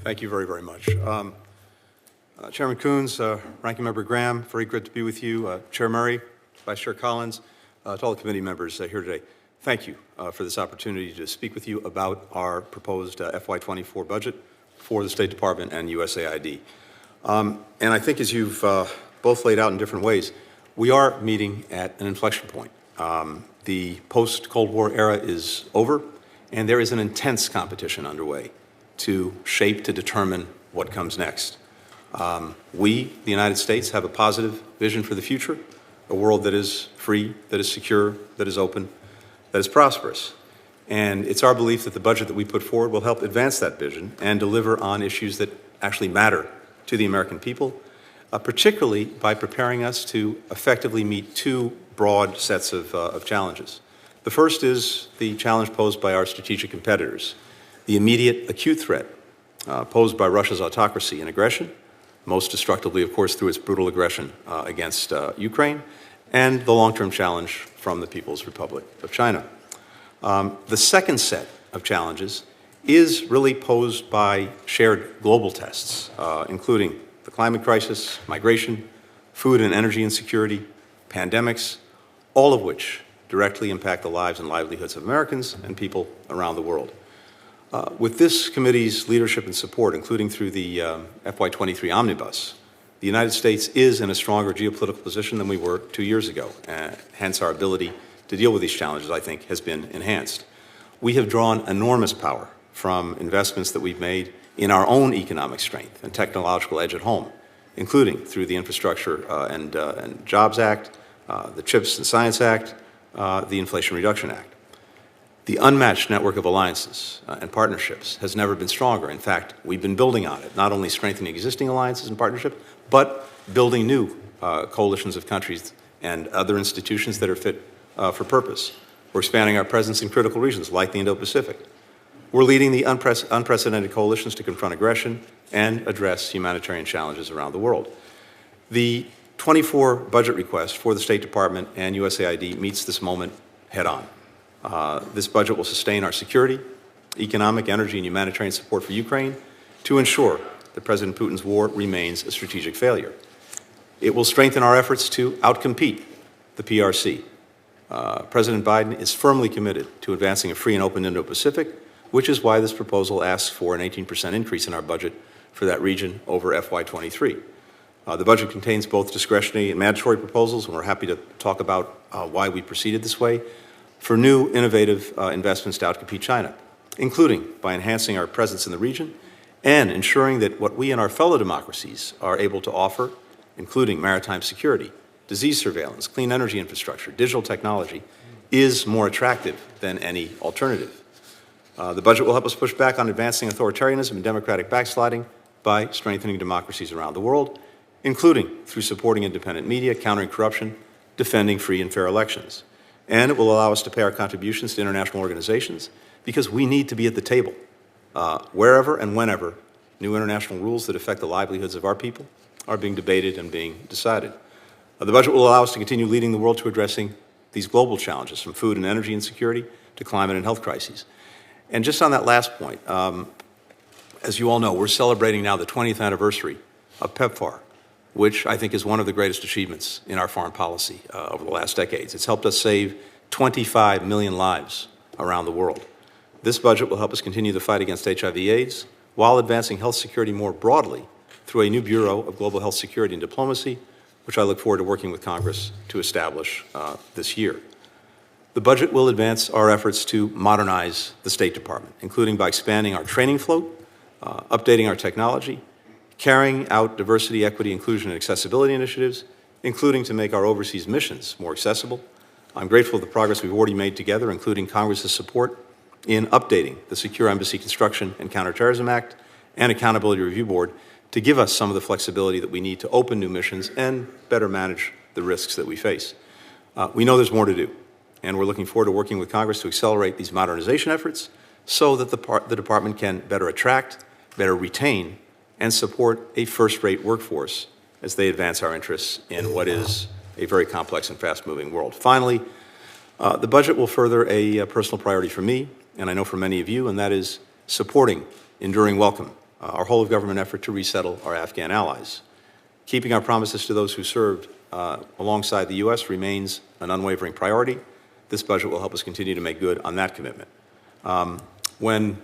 Thank you very, very much. Chairman Coons, Ranking Member Graham, very good to be with you. Chair Murray, Vice Chair Collins, to all the committee members here today, thank you for this opportunity to speak with you about our proposed FY24 budget for the State Department and USAID. And I think as you've both laid out in different ways, we are meeting at an inflection point. The post-Cold War era is over, and there is an intense competition underway to shape, to determine what comes next. We, the United States, have a positive vision for the future, a world that is free, that is secure, that is open, that is prosperous. And it's our belief that the budget that we put forward will help advance that vision and deliver on issues that actually matter to the American people, particularly by preparing us to effectively meet two broad sets of challenges. The first is the challenge posed by our strategic competitors, the immediate acute threat posed by Russia's autocracy and aggression, most destructively, of course, through its brutal aggression against Ukraine, and the long-term challenge from the People's Republic of China. The second set of challenges is really posed by shared global tests, including the climate crisis, migration, food and energy insecurity, pandemics, all of which directly impact the lives and livelihoods of Americans and people around the world. With this committee's leadership and support, including through the FY23 Omnibus, the United States is in a stronger geopolitical position than we were 2 years ago. Hence, our ability to deal with these challenges, I think, has been enhanced. We have drawn enormous power from investments that we've made in our own economic strength and technological edge at home, including through the Infrastructure and Jobs Act, the CHIPS and Science Act, the Inflation Reduction Act. The unmatched network of alliances and partnerships has never been stronger. In fact, we've been building on it, not only strengthening existing alliances and partnerships, but building new coalitions of countries and other institutions that are fit for purpose. We're expanding our presence in critical regions like the Indo-Pacific. We're leading the unprecedented coalitions to confront aggression and address humanitarian challenges around the world. The 24 budget request for the State Department and USAID meets this moment head-on. This budget will sustain our security, economic, energy, and humanitarian support for Ukraine to ensure that President Putin's war remains a strategic failure. It will strengthen our efforts to outcompete the PRC. President Biden is firmly committed to advancing a free and open Indo-Pacific, which is why this proposal asks for an 18% increase in our budget for that region over FY23. The budget contains both discretionary and mandatory proposals, and we're happy to talk about why we proceeded this way, for new innovative investments to outcompete China, including by enhancing our presence in the region and ensuring that what we and our fellow democracies are able to offer, including maritime security, disease surveillance, clean energy infrastructure, digital technology, is more attractive than any alternative. The budget will help us push back on advancing authoritarianism and democratic backsliding by strengthening democracies around the world, including through supporting independent media, countering corruption, defending free and fair elections. And it will allow us to pay our contributions to international organizations because we need to be at the table wherever and whenever new international rules that affect the livelihoods of our people are being debated and being decided. The budget will allow us to continue leading the world to addressing these global challenges, from food and energy insecurity to climate and health crises. And just on that last point, as you all know, we're celebrating now the 20th anniversary of PEPFAR, which I think is one of the greatest achievements in our foreign policy over the last decades. It's helped us save 25 million lives around the world. This budget will help us continue the fight against HIV/AIDS while advancing health security more broadly through a new Bureau of Global Health Security and Diplomacy, which I look forward to working with Congress to establish this year. The budget will advance our efforts to modernize the State Department, including by expanding our training float, updating our technology, carrying out diversity, equity, inclusion, and accessibility initiatives, including to make our overseas missions more accessible. I'm grateful for the progress we've already made together, including Congress's support in updating the Secure Embassy Construction and Counterterrorism Act and Accountability Review Board to give us some of the flexibility that we need to open new missions and better manage the risks that we face. We know there's more to do, and we're looking forward to working with Congress to accelerate these modernization efforts so that the department can better attract, better retain, and support a first-rate workforce as they advance our interests in what is a very complex and fast-moving world. Finally, the budget will further a personal priority for me, and I know for many of you, and that is supporting enduring welcome our whole-of-government effort to resettle our Afghan allies. Keeping our promises to those who served alongside the U.S. remains an unwavering priority. This budget will help us continue to make good on that commitment. When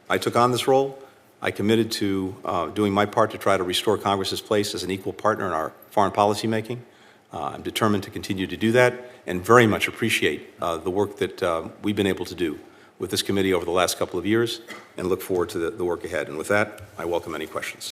I took on this role, I committed to doing my part to try to restore Congress's place as an equal partner in our foreign policy making. I'm determined to continue to do that and very much appreciate the work that we've been able to do with this committee over the last couple of years and look forward to the work ahead. And with that, I welcome any questions.